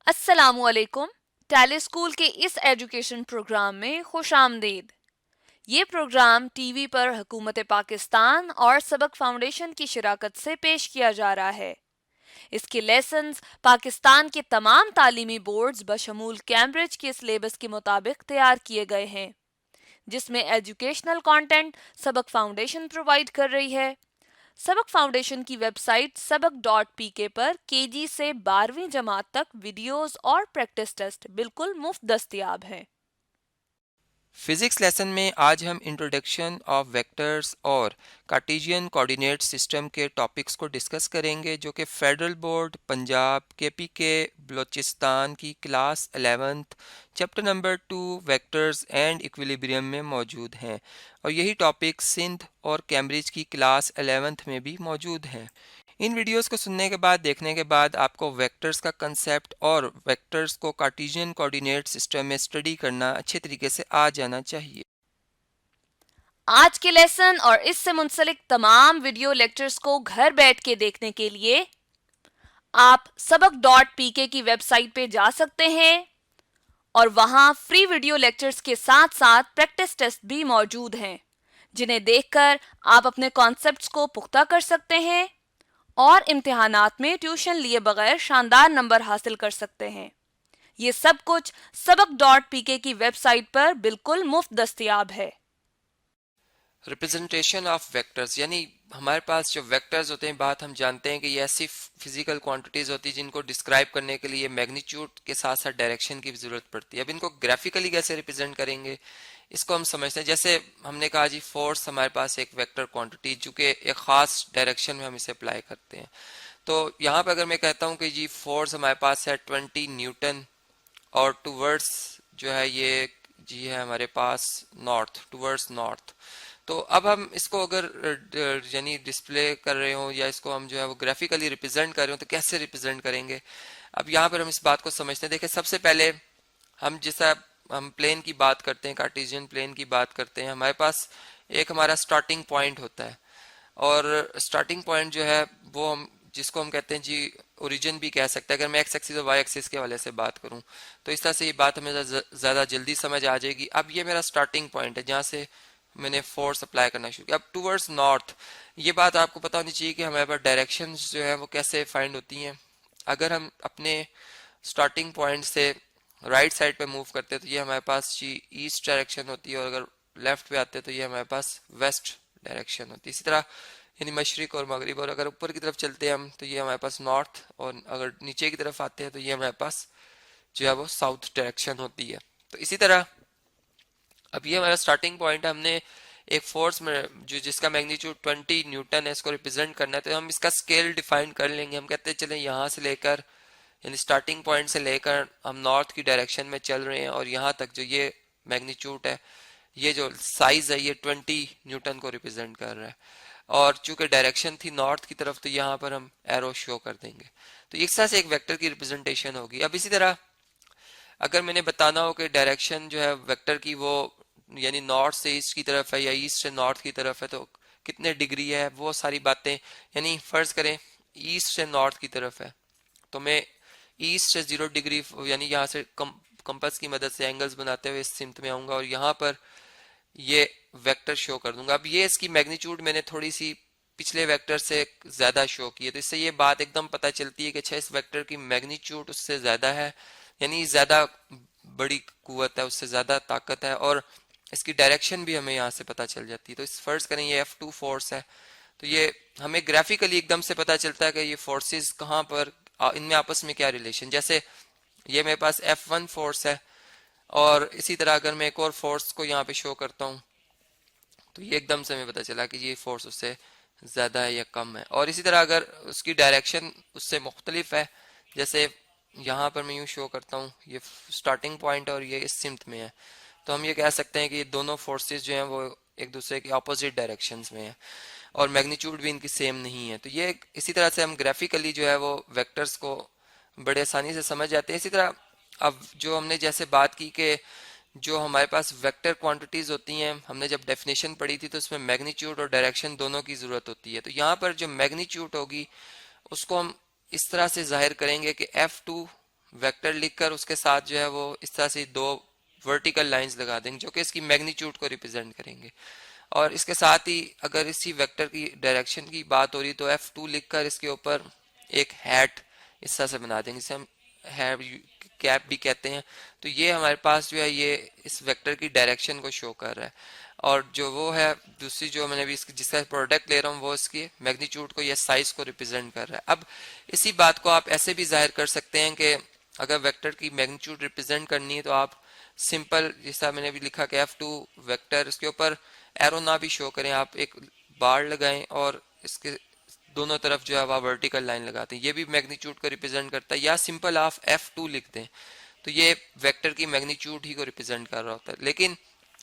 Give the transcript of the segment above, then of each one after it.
अस्सलामुअलैकुम। Tally school के इस एजुकेशन प्रोग्राम में खुश आमदीद। ये प्रोग्राम टीवी पर हुकूमत पाकिस्तान और सबक फाउंडेशन की शिराकत से पेश किया जा रहा है। इसके लेसन्स पाकिस्तान के तमाम तालीमी बोर्ड्स बशमूल कैम्ब्रिज के सिलेबस के मुताबिक तैयार किए गए हैं, जिसमें एजुकेशनल कंटेंट सबक फाउंडेशन प्रोवाइड कर रही है। सबक फाउंडेशन की वेबसाइट सबक.pk पर केजी से 12वीं जमात तक वीडियोस और प्रैक्टिस टेस्ट बिल्कुल मुफ्त दस्तयाब हैं। फिजिक्स लेसन में आज हम इंट्रोडक्शन ऑफ वेक्टर्स और कार्टेशियन कोऑर्डिनेट सिस्टम के टॉपिक्स को डिस्कस करेंगे, जो कि federal board Punjab KPK Balochistan की class 11th chapter number 2 vectors and equilibrium में मौजूद हैं, और यही टॉपिक सिंध और कैम्ब्रिज की क्लास 11th में भी मौजूद हैं। इन वीडियोस को सुनने के बाद, देखने के बाद, आपको वेक्टर्स का कंसेप्ट और वेक्टर्स को कार्टेशियन कोऑर्डिनेट सिस्टम में स्टडी करना अच्छे तरीके से आ जाना चाहिए। आज के लेसन और इससे मुंसलिक तमाम वीडियो लेक्चर्स को घर बैठ के देखने के लिए आप सबक.pk की वेबसाइट पे जा सकते हैं और वहां फ्री वीडियो लेक्चर्स के साथ साथ प्रैक्टिस टेस्ट भी मौजूद हैं, जिन्हें देखकर आप अपने कॉन्सेप्ट्स को पुख्ता कर सकते हैं और इम्तिहानात में ट्यूशन लिए बगैर शानदार नंबर हासिल कर सकते हैं। ये सब कुछ सबक.pk की वेबसाइट पर बिल्कुल मुफ्त दस्तयाब है। रिप्रेजेंटेशन ऑफ वेक्टर्स, यानी हमारे पास जो वेक्टर्स होते हैं, बात हम जानते हैं कि ये ऐसी फिजिकल क्वांटिटीज होती हैं जिनको डिस्क्राइब करने के लिए मैग्नीट्यूड के साथ साथ डायरेक्शन की भी जरूरत पड़ती है। अब इनको ग्राफिकली कैसे रिप्रेजेंट करेंगे, इसको हम समझते हैं। जैसे हमने कहा जी, फोर्स हमारे पास एक वेक्टर क्वांटिटी, जो कि एक खास डायरेक्शन में हम इसे अप्लाई करते हैं। तो यहाँ पर अगर मैं कहता हूँ कि जी फोर्स हमारे पास है 20 न्यूटन, और टूवर्ड्स जो है ये जी है हमारे पास नॉर्थ, टूवर्ड्स नॉर्थ। तो अब हम इसको अगर यानी डिस्प्ले कर रहे हो, या इसको हम जो है वो ग्राफिकली रिप्रेजेंट कर रहे हो, तो कैसे रिप्रेजेंट करेंगे। अब यहाँ पर हम इस बात को समझते हैं। देखिए, सबसे पहले हम जैसा हम प्लेन की बात करते हैं, कार्टेशियन प्लेन की बात करते हैं, हमारे पास एक हमारा स्टार्टिंग पॉइंट होता है, और स्टार्टिंग पॉइंट जो है वो हम जिसको हम कहते हैं जी ओरिजिन भी कह सकते हैं। अगर मैं एक्स एक्सिस और वाई एक्सिस के हवाले से बात करूं, तो इस तरह से ये बात हमें ज़्यादा जल्दी समझ आ जाएगी। अब ये मेरा स्टार्टिंग पॉइंट है जहाँ से मैंने फोर्स अप्लाई करना शुरू किया। अब टूवर्ड्स नॉर्थ, ये बात आपको पता होनी चाहिए कि हमारे पास डायरेक्शन जो है वो कैसे फाइंड होती हैं। अगर हम अपने स्टार्टिंग पॉइंट से राइट साइड पे मूव करते हैं, तो ये हमारे पास जी ईस्ट डायरेक्शन होती है, और अगर लेफ्ट पे आते हैं तो ये हमारे पास वेस्ट डायरेक्शन होती है। इसी तरह यानी मशरिक और मगरिब, और अगर ऊपर की तरफ चलते हैं हम, तो ये हमारे पास नॉर्थ, और अगर नीचे की तरफ आते हैं तो ये हमारे पास जो है वो साउथ डायरेक्शन होती है। तो इसी तरह अब ये हमारा स्टार्टिंग पॉइंट है। हमने एक फोर्स में जो जिसका मैग्नीट्यूड 20 न्यूटन है, इसको रिप्रेजेंट करना है, तो हम इसका स्केल डिफाइन कर लेंगे। हम कहते हैं चले यहाँ से लेकर, यानी स्टार्टिंग पॉइंट से लेकर हम नॉर्थ की डायरेक्शन में चल रहे हैं, और यहाँ तक जो ये मैग्नीट्यूड है, ये जो साइज है, ये 20 न्यूटन को रिप्रेजेंट कर रहा है। और चूंकि डायरेक्शन थी नॉर्थ की तरफ, तो यहाँ पर हम एरो शो कर देंगे। तो इस तरह से एक वेक्टर की रिप्रेजेंटेशन होगी। अब इसी तरह अगर मैंने बताना हो कि डायरेक्शन जो है वेक्टर की वो यानी नॉर्थ से ईस्ट की तरफ है या ईस्ट से नॉर्थ की तरफ है, तो कितने डिग्री है, वो सारी बातें, यानी फर्ज करें ईस्ट से नॉर्थ की तरफ है, तो मैं ईस्ट से 0 डिग्री यानी यहाँ से कंपास की मदद से एंगल्स बनाते हुए इस सिमत में आऊंगा, और यहाँ पर ये वेक्टर शो कर दूंगा। अब ये इसकी मैग्नीट्यूड मैंने थोड़ी सी पिछले वेक्टर से ज्यादा शो की है, तो इससे ये बात एकदम पता चलती है कि अच्छा, इस वेक्टर की मैग्नीट्यूड उससे ज्यादा है, यानी ज्यादा बड़ी कुव्वत है, उससे ज्यादा ताकत है, और इसकी डायरेक्शन भी हमें यहाँ से पता चल जाती है। तो इस फर्ज करें ये F2 फोर्स है, तो ये हमें ग्राफिकली एकदम से पता चलता है कि ये फोर्सेस कहाँ पर, इनमें आपस में क्या रिलेशन। जैसे ये मेरे पास F1 फोर्स है, और इसी तरह अगर मैं एक और फोर्स को यहाँ पे शो करता हूँ, तो ये एकदम से हमें पता चला कि ये फोर्स उससे ज़्यादा है या कम है। और इसी तरह अगर उसकी डायरेक्शन उससे मुख्तलिफ है, जैसे यहाँ पर मैं यूँ शो करता हूँ, ये स्टार्टिंग पॉइंट है और ये इस सिमत में है, तो हम ये कह सकते हैं कि ये दोनों फोर्सेस जो हैं वो एक दूसरे के ऑपोजिट डायरेक्शंस में हैं, और मैग्नीट्यूड भी इनकी सेम नहीं है। तो ये इसी तरह से हम ग्राफिकली जो है वो वेक्टर्स को बड़े आसानी से समझ जाते हैं। इसी तरह अब जो हमने जैसे बात की कि जो हमारे पास वेक्टर क्वांटिटीज होती हैं, हमने जब डेफिनेशन पढ़ी थी तो उसमें मैग्नीट्यूड और डायरेक्शन दोनों की जरूरत होती है। तो यहाँ पर जो मैग्नीट्यूड होगी उसको हम इस तरह से जाहिर करेंगे कि F2 वेक्टर लिखकर उसके साथ जो है वो इस तरह से दो वर्टिकल लाइंस लगा देंगे जो कि इसकी मैग्नीट्यूड को रिप्रेजेंट करेंगे। और इसके साथ ही अगर इसी वेक्टर की डायरेक्शन की बात हो रही तो F2 लिखकर इसके ऊपर एक हैट इस तरह से बना देंगे, जिसे हम हैव कैप भी कहते हैं। तो ये हमारे पास जो है ये इस वेक्टर की डायरेक्शन को शो कर रहा है। और जो वो है दूसरी जो मैंने भी इसकी जिसका प्रोडक्ट ले रहा हूँ वो इसकी मैग्नीट्यूड को या साइज को रिप्रेजेंट कर रहा है। अब इसी बात को आप ऐसे भी जाहिर कर सकते हैं कि अगर वेक्टर की मैग्नीट्यूड रिप्रेजेंट करनी है तो आप सिंपल जैसा मैंने भी लिखा कि F2 वेक्टर इसके ऊपर एरो ना भी शो करें, आप एक बार लगाएं और इसके दोनों तरफ जो है आप वर्टिकल लाइन लगाते हैं, ये भी मैग्नीट्यूड को रिप्रेजेंट करता है। या सिंपल आप F2 लिख दें तो ये वेक्टर की मैग्नीट्यूड ही को रिप्रेजेंट कर रहा होता है। लेकिन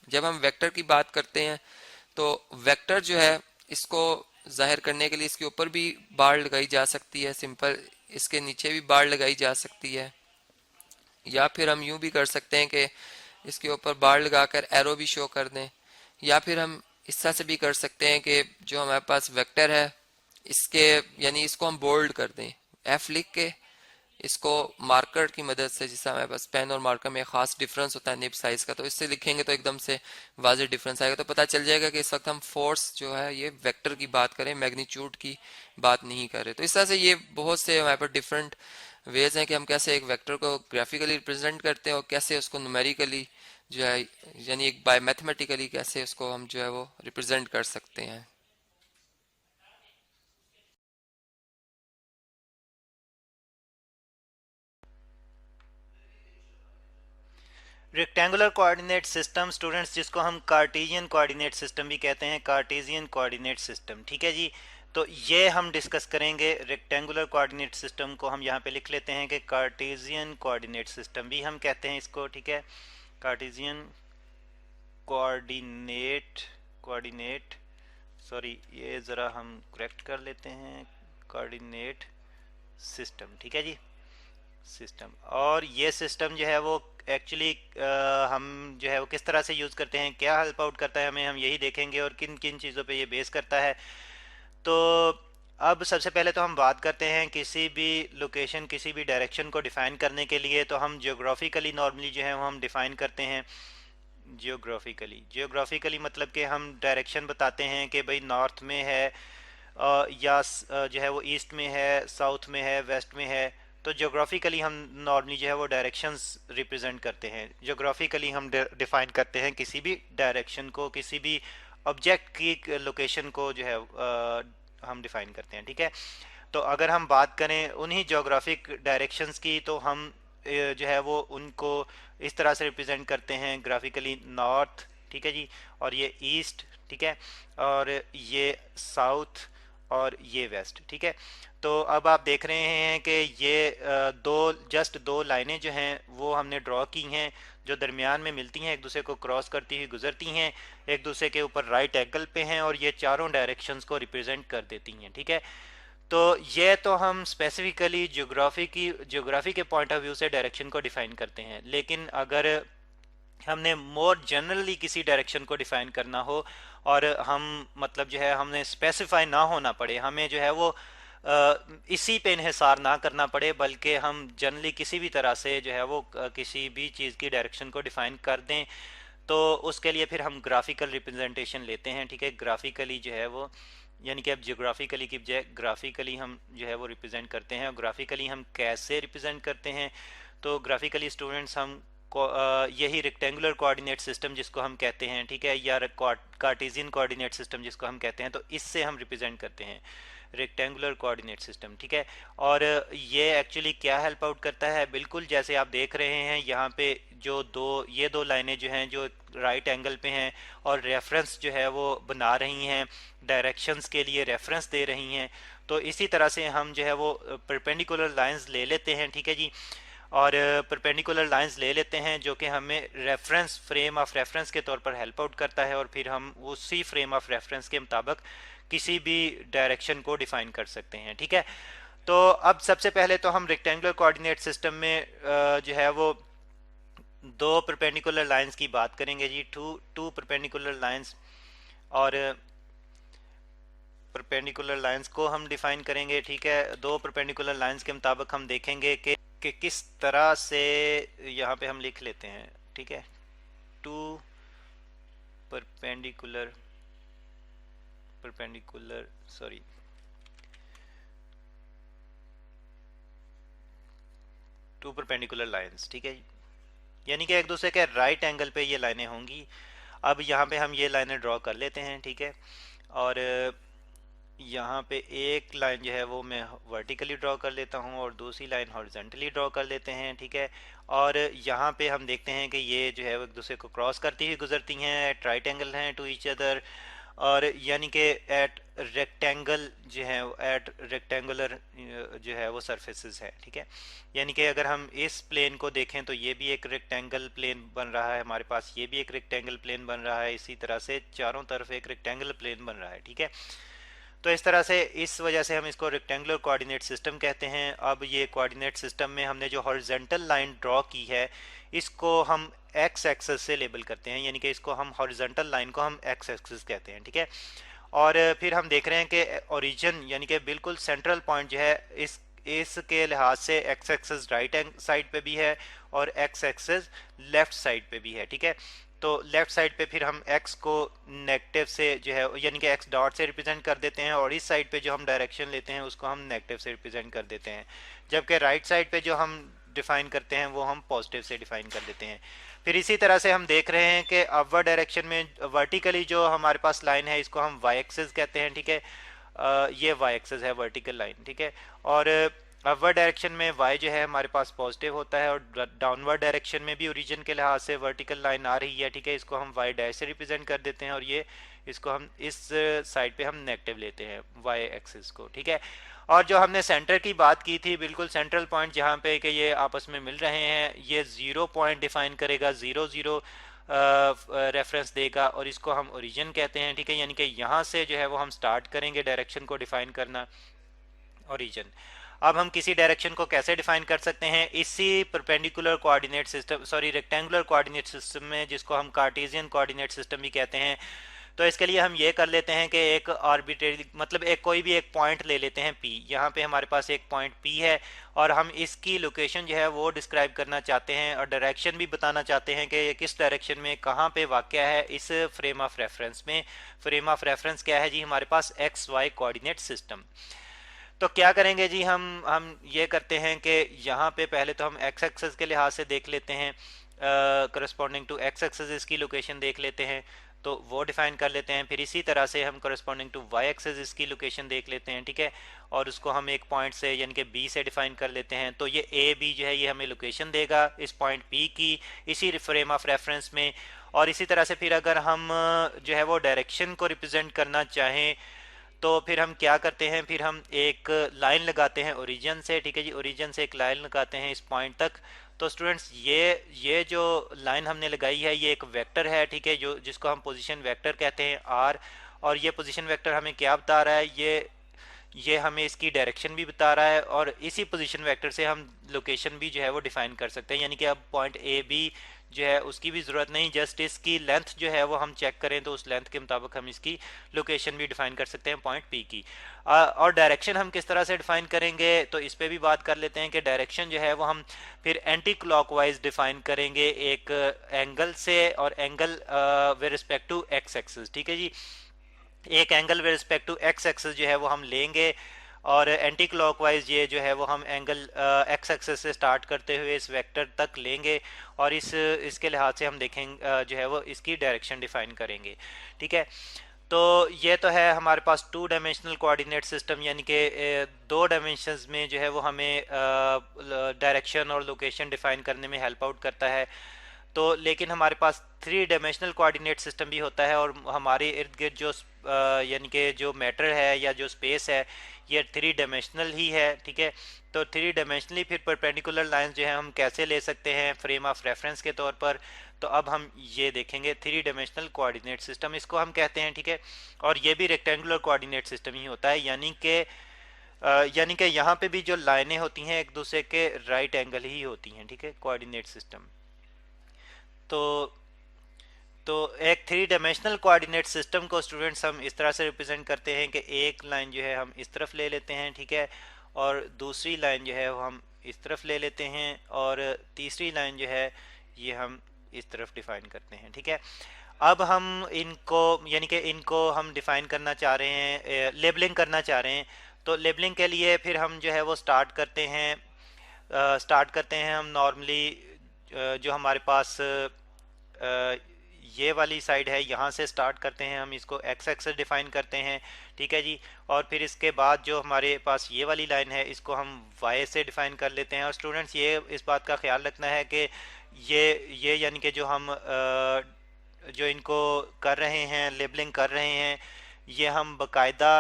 जब हम वेक्टर की बात करते हैं तो वेक्टर जो है इसको जाहिर करने के लिए इसके ऊपर भी बार लगाई जा सकती है, सिंपल इसके नीचे भी बार लगाई जा सकती है, या फिर हम यूं भी कर सकते हैं कि इसके ऊपर बार लगाकर एरो भी शो कर दें, या फिर हम इस तरह से भी कर सकते हैं कि जो हमारे पास वेक्टर है इसके यानी इसको हम बोल्ड कर दें, F लिख के इसको मार्कर की मदद से, जिससे हमारे पास पेन और मार्कर में खास डिफरेंस होता है निब साइज का, तो इससे लिखेंगे तो एकदम से वाज़ेह डिफरेंस आएगा। तो पता चल जाएगा कि इस वक्त हम फोर्स जो है ये वेक्टर की बात करें, मैग्नीट्यूड की बात नहीं कर रहे। तो इस तरह से ये बहुत से हमारे पास डिफरेंट वेज हैं कि हम कैसे एक वेक्टर को ग्राफिकली रिप्रेजेंट करते हैं और कैसे उसको न्यूमेरिकली जो है यानी एक बाय मैथमेटिकली कैसे उसको हम जो है वो रिप्रेजेंट कर सकते हैं। रेक्टेंगुलर कोऑर्डिनेट सिस्टम स्टूडेंट्स, जिसको हम कार्टेशियन कोऑर्डिनेट सिस्टम भी कहते हैं, कार्टेशियन कोऑर्डिनेट सिस्टम, ठीक है जी। तो ये हम डिस्कस करेंगे। रेक्टेंगुलर कोऑर्डिनेट सिस्टम को हम यहाँ पे लिख लेते हैं कि कार्टेशियन कोऑर्डिनेट सिस्टम भी हम कहते हैं इसको, ठीक है। कार्टेशियन कोऑर्डिनेट कोऑर्डिनेट सॉरी, ये ज़रा हम करेक्ट कर लेते हैं, कोऑर्डिनेट सिस्टम, ठीक है जी, सिस्टम। और ये सिस्टम जो है वो एक्चुअली हम जो है वो किस तरह से यूज़ करते हैं, क्या हेल्प आउट करता है हमें, हम यही देखेंगे और किन किन चीज़ों पे ये बेस करता है। तो अब सबसे पहले तो हम बात करते हैं किसी भी लोकेशन, किसी भी डायरेक्शन को डिफ़ाइन करने के लिए तो हम जियोग्राफिकली नॉर्मली जो है वो हम डिफ़ाइन करते हैं। जियोग्राफिकली मतलब कि हम डायरेक्शन बताते हैं कि भाई नॉर्थ में है या जो है वो ईस्ट में है, साउथ में है, वेस्ट में है। तो जोग्राफिकली हम नॉर्मली जो है वो डायरेक्शंस रिप्रेजेंट करते हैं। जोग्राफिकली हम डिफाइन करते हैं किसी भी डायरेक्शन को, किसी भी ऑब्जेक्ट की लोकेशन को जो है हम डिफाइन करते हैं, ठीक है। तो अगर हम बात करें उन्हीं जोग्राफिक डायरेक्शंस की तो हम जो है वो उनको इस तरह से रिप्रेजेंट करते हैं ग्राफिकली, नॉर्थ, ठीक है जी, और ये ईस्ट, ठीक है, और ये साउथ और ये वेस्ट, ठीक है। तो अब आप देख रहे हैं कि ये जस्ट दो लाइनें जो हैं वो हमने ड्रॉ की हैं, जो दरमियान में मिलती हैं, एक दूसरे को क्रॉस करती हुई गुजरती हैं, एक दूसरे के ऊपर राइट एंगल पे हैं और ये चारों डायरेक्शंस को रिप्रेजेंट कर देती हैं, ठीक है। तो ये तो हम स्पेसिफिकली ज्योग्राफी के पॉइंट ऑफ व्यू से डायरेक्शन को डिफाइन करते हैं। लेकिन अगर हमने मोर जनरली किसी डायरेक्शन को डिफाइन करना हो और हम मतलब जो है हमने स्पेसिफाई ना होना पड़े, हमें जो है वो इसी पे इन्हिसार ना करना पड़े, बल्कि हम जनरली किसी भी तरह से जो है वो किसी भी चीज़ की डायरेक्शन को डिफाइन कर दें, तो उसके लिए फिर हम ग्राफिकल रिप्रेजेंटेशन लेते हैं, ठीक है। ग्राफिकली जो है वो यानी कि अब जियोग्राफिकली की बजाय ग्राफिकली हम जो है वो रिप्रेजेंट करते हैं। और ग्राफिकली हम कैसे रिप्रेजेंट करते हैं, तो ग्राफिकली स्टूडेंट्स हम यही रेक्टेंगुलर कोऑर्डिनेट सिस्टम जिसको हम कहते हैं, ठीक है, या कार्टेशियन कोऑर्डिनेट सिस्टम जिसको हम कहते हैं, तो इससे हम रिप्रेजेंट करते हैं रेक्टेंगुलर कोऑर्डिनेट सिस्टम, ठीक है। और ये एक्चुअली क्या हेल्प आउट करता है, बिल्कुल जैसे आप देख रहे हैं यहाँ पे जो ये दो लाइनें जो हैं जो राइट एंगल पे हैं और रेफरेंस जो है वो बना रही हैं, डायरेक्शंस के लिए रेफरेंस दे रही हैं। तो इसी तरह से हम जो है वो परपेंडिकुलर लाइंस ले लेते हैं, ठीक है जी, और परपेंडिकुलर लाइंस ले लेते हैं जो कि हमें रेफरेंस, फ्रेम ऑफ रेफरेंस के तौर पर हेल्प आउट करता है, और फिर हम उसी फ्रेम ऑफ रेफरेंस के मुताबिक किसी भी डायरेक्शन को डिफाइन कर सकते हैं, ठीक है। तो अब सबसे पहले तो हम रेक्टेंगुलर कोऑर्डिनेट सिस्टम में जो है वो दो परपेंडिकुलर लाइंस की बात करेंगे जी, टू परपेंडिकुलर लाइंस। और परपेंडिकुलर लाइंस को हम डिफाइन करेंगे, ठीक है। दो परपेंडिकुलर लाइंस के मुताबिक हम देखेंगे कि किस तरह से, यहाँ पे हम लिख लेते हैं, ठीक है, two perpendicular perpendicular sorry two perpendicular lines, ठीक है, यानी कि एक दूसरे के राइट एंगल पे ये लाइनें होंगी। अब यहाँ पे हम ये लाइनें ड्रॉ कर लेते हैं, ठीक है। और यहाँ पे एक लाइन जो है वो मैं वर्टिकली ड्रॉ कर लेता हूँ और दूसरी लाइन हॉरिजॉन्टली ड्रॉ कर लेते हैं, ठीक है। और यहाँ पे हम देखते हैं कि ये जो है वो एक दूसरे को क्रॉस करती हुई गुजरती हैं, एट राइट एंगल हैं टू ईच अदर, और यानी कि एट रेक्टेंगल जो है, एट रेक्टेंगुलर जो है वो सरफेसेस हैं, ठीक है। यानी कि अगर हम इस प्लेन को देखें तो ये भी एक रेक्टेंगल प्लेन बन रहा है हमारे पास, ये भी एक रेक्टेंगल प्लेन बन रहा है, इसी तरह से चारों तरफ एक रेक्टेंगल प्लेन बन रहा है, ठीक है। तो इस तरह से, इस वजह से हम इसको रेक्टेंगुलर कोऑर्डिनेट सिस्टम कहते हैं। अब ये कोऑर्डिनेट सिस्टम में हमने जो हॉरिजॉन्टल लाइन ड्रॉ की है इसको हम एक्स एक्सिस से लेबल करते हैं, यानी कि इसको हम हॉरिजॉन्टल लाइन को हम एक्स एक्सिस कहते हैं, ठीक है। और फिर हम देख रहे हैं कि ओरिजिन यानी कि बिल्कुल सेंट्रल पॉइंट जो है इसके लिहाज से एक्स एक्सिस राइट साइड पे भी है और एक्स एक्सिस लेफ्ट साइड पे भी है, ठीक है। तो लेफ्ट साइड पे फिर हम x को नेगेटिव से जो है यानी कि x डॉट से रिप्रेजेंट कर देते हैं, और इस साइड पे जो हम डायरेक्शन लेते हैं उसको हम नेगेटिव से रिप्रेजेंट कर देते हैं, जबकि राइट साइड पे जो हम डिफाइन करते हैं वो हम पॉजिटिव से डिफाइन कर देते हैं। फिर इसी तरह से हम देख रहे हैं कि अपवर्ड डायरेक्शन में वर्टिकली जो हमारे पास लाइन है इसको हम वाई एक्सिस कहते हैं, ठीक है। ये वाई एक्सिस है वर्टिकल लाइन, ठीक है। और अपवर्ड डायरेक्शन में y जो है हमारे पास पॉजिटिव होता है, और डाउनवर्ड डायरेक्शन में भी ओरिजिन के लिहाज से वर्टिकल लाइन आ रही है, ठीक है, इसको हम y डैश से रिप्रेजेंट कर देते हैं, और ये इसको हम इस साइड पे हम नेगेटिव लेते हैं y एक्सिस को, ठीक है। और जो हमने सेंटर की बात की थी, बिल्कुल सेंट्रल पॉइंट जहाँ पे कि ये आपस में मिल रहे हैं, ये 0 पॉइंट डिफाइन करेगा, 0 0 रेफरेंस देगा, और इसको हम ओरिजिन कहते हैं, ठीक है। यानी कि यहाँ से जो है वो हम स्टार्ट करेंगे डायरेक्शन को डिफाइन करना, ओरिजिन। अब हम किसी डायरेक्शन को कैसे डिफाइन कर सकते हैं, इसी perpendicular coordinate system, sorry rectangular coordinate system में, जिसको हम कार्टेशियन कोऑर्डिनेट सिस्टम भी कहते हैं। तो इसके लिए हम ये कर लेते हैं कि एक आर्बिट्रेरी मतलब एक कोई भी एक पॉइंट ले लेते हैं P, यहाँ पे हमारे पास एक पॉइंट P है, और हम इसकी लोकेशन जो है वो डिस्क्राइब करना चाहते हैं और डायरेक्शन भी बताना चाहते हैं कि ये किस डायरेक्शन में कहाँ पे वाक़या है इस फ्रेम ऑफ रेफरेंस में। फ्रेम ऑफ रेफरेंस क्या है जी, हमारे पास XY कोऑर्डिनेट सिस्टम। तो क्या करेंगे जी, हम ये करते हैं कि यहाँ पे पहले तो हम एक्स एक्सेस के लिहाज से देख लेते हैं, करस्पॉन्डिंग टू एक्स एक्सेस इसकी लोकेशन देख लेते हैं, तो वो डिफाइन कर लेते हैं। फिर इसी तरह से हम करस्पॉन्डिंग टू वाई एक्सेस इसकी लोकेशन देख लेते हैं, ठीक है, और उसको हम एक पॉइंट से यानी कि बी से डिफाइन कर लेते हैं। तो ये ए बी जो है ये हमें लोकेशन देगा इस पॉइंट पी की, इसी फ्रेम ऑफ रेफरेंस में। और इसी तरह से फिर अगर हम जो है वो डायरेक्शन को रिप्रेजेंट करना चाहें तो फिर हम क्या करते हैं, फिर हम एक लाइन लगाते हैं ओरिजिन से, ठीक है जी, ओरिजिन से एक लाइन लगाते हैं इस पॉइंट तक। तो स्टूडेंट्स ये जो लाइन हमने लगाई है ये एक वेक्टर है, ठीक है, जो जिसको हम पोजीशन वेक्टर कहते हैं आर। और ये पोजीशन वेक्टर हमें क्या बता रहा है, ये हमें इसकी डायरेक्शन भी बता रहा है, और इसी पोजीशन वेक्टर से हम लोकेशन भी जो है वो डिफाइन कर सकते हैं। यानी कि अब पॉइंट ए बी जो है उसकी भी ज़रूरत नहीं, जस्ट इसकी लेंथ जो है वो हम चेक करें तो उस लेंथ के मुताबिक हम इसकी लोकेशन भी डिफाइन कर सकते हैं पॉइंट पी की। और डायरेक्शन हम किस तरह से डिफाइन करेंगे तो इस पर भी बात कर लेते हैं कि डायरेक्शन जो है वो हम फिर एंटी क्लॉकवाइज डिफाइन करेंगे एक एंगल से, और angle with respect to X axis, ठीक है जी, एक angle with respect to X axis जो है वो हम लेंगे, और एंटी क्लॉकवाइज ये जो है वो हम एंगल एक्स एक्सिस से स्टार्ट करते हुए इस वेक्टर तक लेंगे, और इसके लिहाज से हम देखेंगे जो है वो इसकी डायरेक्शन डिफाइन करेंगे, ठीक है। तो ये तो है हमारे पास 2 डायमेंशनल कोऑर्डिनेट सिस्टम, यानी कि 2 डायमेंशंस में जो है वो हमें डायरेक्शन और लोकेशन डिफाइन करने में हेल्प आउट करता है। तो लेकिन हमारे पास 3 डायमेंशनल कोऑर्डिनेट सिस्टम भी होता है, और हमारे इर्द गिर्द जो यानी कि जो मैटर है या जो स्पेस है ये 3 डायमेंशनल ही है, ठीक है। तो 3 डायमेंशनली फिर परपेंडिकुलर लाइंस जो है हम कैसे ले सकते हैं फ्रेम ऑफ रेफरेंस के तौर पर, तो अब हम ये देखेंगे 3 डायमेंशनल कोऑर्डिनेट सिस्टम इसको हम कहते हैं, ठीक है। और ये भी रेक्टेंगुलर कोऑर्डिनेट सिस्टम ही होता है, यानी कि यहाँ पे भी जो लाइनें होती हैं एक दूसरे के राइट एंगल ही होती हैं, ठीक है, कोऑर्डिनेट सिस्टम। तो तो एक थ्री डायमेंशनल कोऑर्डिनेट सिस्टम को स्टूडेंट्स हम इस तरह से रिप्रेजेंट करते हैं कि एक लाइन जो है हम इस तरफ ले लेते हैं, ठीक है, और दूसरी लाइन जो है वो हम इस तरफ ले लेते हैं, और तीसरी लाइन जो है ये हम इस तरफ डिफाइन करते हैं, ठीक है। अब हम इनको यानी कि इनको हम डिफाइन करना चाह रहे हैं, लेबलिंग करना चाह रहे हैं। तो लेबलिंग के लिए फिर हम जो है वो स्टार्ट करते हैं हम नॉर्मली जो हमारे पास ये वाली साइड है यहाँ से स्टार्ट करते हैं, हम इसको एक्स एक्सेस डिफाइन करते हैं, ठीक है जी। और फिर इसके बाद जो हमारे पास ये वाली लाइन है इसको हम वाई से डिफाइन कर लेते हैं। और स्टूडेंट्स ये इस बात का ख्याल रखना है कि ये यानी कि जो हम जो इनको कर रहे हैं, लेबलिंग कर रहे हैं, ये हम बाकायदा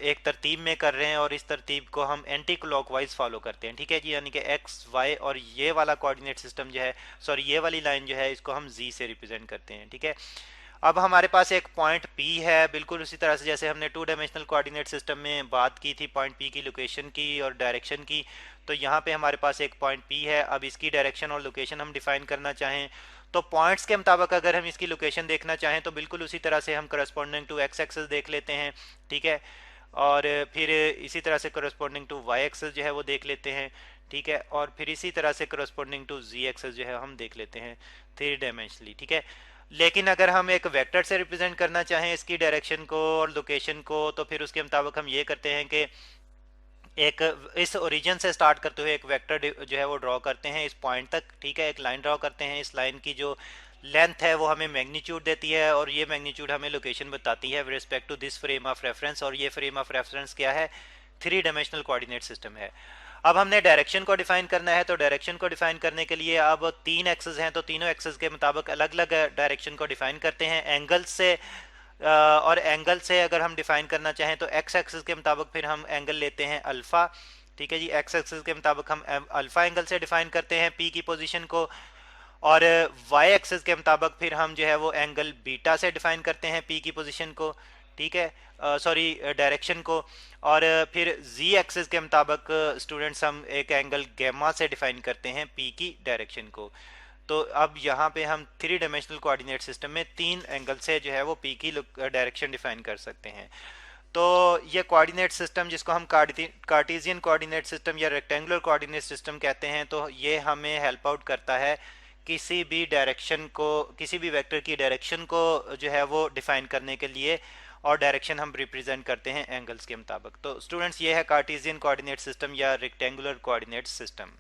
एक तरतीब में कर रहे हैं और इस तरतीब को हम एंटी क्लॉकवाइज फॉलो करते हैं, ठीक है जी। यानी कि एक्स वाई और ये वाला कोऑर्डिनेट सिस्टम जो है, सॉरी ये वाली लाइन जो है इसको हम जी से रिप्रेजेंट करते हैं, ठीक है। अब हमारे पास एक पॉइंट पी है, बिल्कुल उसी तरह से जैसे हमने टू डायमेंशनल कोऑर्डिनेट सिस्टम में बात की थी पॉइंट पी की लोकेशन की और डायरेक्शन की। तो यहाँ पे हमारे पास एक पॉइंट पी है। अब इसकी डायरेक्शन और लोकेशन हम डिफाइन करना चाहें तो पॉइंट्स के मुताबिक अगर हम इसकी लोकेशन देखना चाहें तो बिल्कुल उसी तरह से हम करस्पॉन्डिंग टू एक्स एक्सेस देख लेते हैं, ठीक है। और फिर इसी तरह से करस्पॉन्डिंग टू वाई एक्सेस जो है वो देख लेते हैं, ठीक है। और फिर इसी तरह से करस्पॉन्डिंग टू जी एक्सेस जो है हम देख लेते हैं थ्री डायमेंशनली, ठीक है। लेकिन अगर हम एक वेक्टर से रिप्रेजेंट करना चाहें इसकी डायरेक्शन को और लोकेशन को तो फिर उसके मुताबिक हम ये करते हैं कि एक इस ओरिजिन से स्टार्ट करते हुए एक वेक्टर जो है वो ड्रॉ करते हैं इस पॉइंट तक, ठीक है। एक लाइन ड्रॉ करते हैं, इस लाइन की जो लेंथ है वो हमें मैग्नीट्यूड देती है और ये मैग्नीट्यूड हमें लोकेशन बताती है with respect to this frame of reference. और ये फ्रेम ऑफ रेफरेंस क्या है? थ्री डायमेंशनल कोऑर्डिनेट सिस्टम है। अब हमने डायरेक्शन को डिफाइन करना है, तो डायरेक्शन को डिफाइन करने के लिए अब तीन एक्सेस हैं, तो तीनों एक्सेस के मुताबिक अलग अलग डायरेक्शन को डिफाइन करते हैं एंगल से। और एंगल से अगर हम डिफाइन करना चाहें तो एक्स एक्सिस के मुताबिक फिर हम एंगल लेते हैं अल्फ़ा, ठीक है जी। एक्स एक्सिस के मुताबिक हम अल्फ़ा एंगल से डिफाइन करते हैं पी की पोजीशन को, और वाई एक्सिस के मुताबिक फिर हम जो है वो एंगल बीटा से डिफाइन करते हैं पी की पोजीशन को, ठीक है, सॉरी डायरेक्शन को। और फिर जी एक्सिस के मुताबिक स्टूडेंट्स हम एक एंगल गैमा से डिफाइन करते हैं पी की डायरेक्शन को। तो अब यहाँ पे हम थ्री डायमेंशनल कोऑर्डिनेट सिस्टम में तीन एंगल से जो है वो पी की डायरेक्शन डिफाइन कर सकते हैं। तो ये कोऑर्डिनेट सिस्टम जिसको हम कार्टेशियन कोऑर्डिनेट सिस्टम या रेक्टेंगुलर कोऑर्डिनेट सिस्टम कहते हैं, तो ये हमें हेल्प आउट करता है किसी भी डायरेक्शन को, किसी भी वेक्टर की डायरेक्शन को जो है वो डिफाइन करने के लिए, और डायरेक्शन हम रिप्रेजेंट करते हैं एंगल्स के मुताबिक। तो स्टूडेंट्स ये है कार्टेशियन कोऑर्डिनेट सिस्टम या रेक्टेंगुलर कोऑर्डिनेट सिस्टम।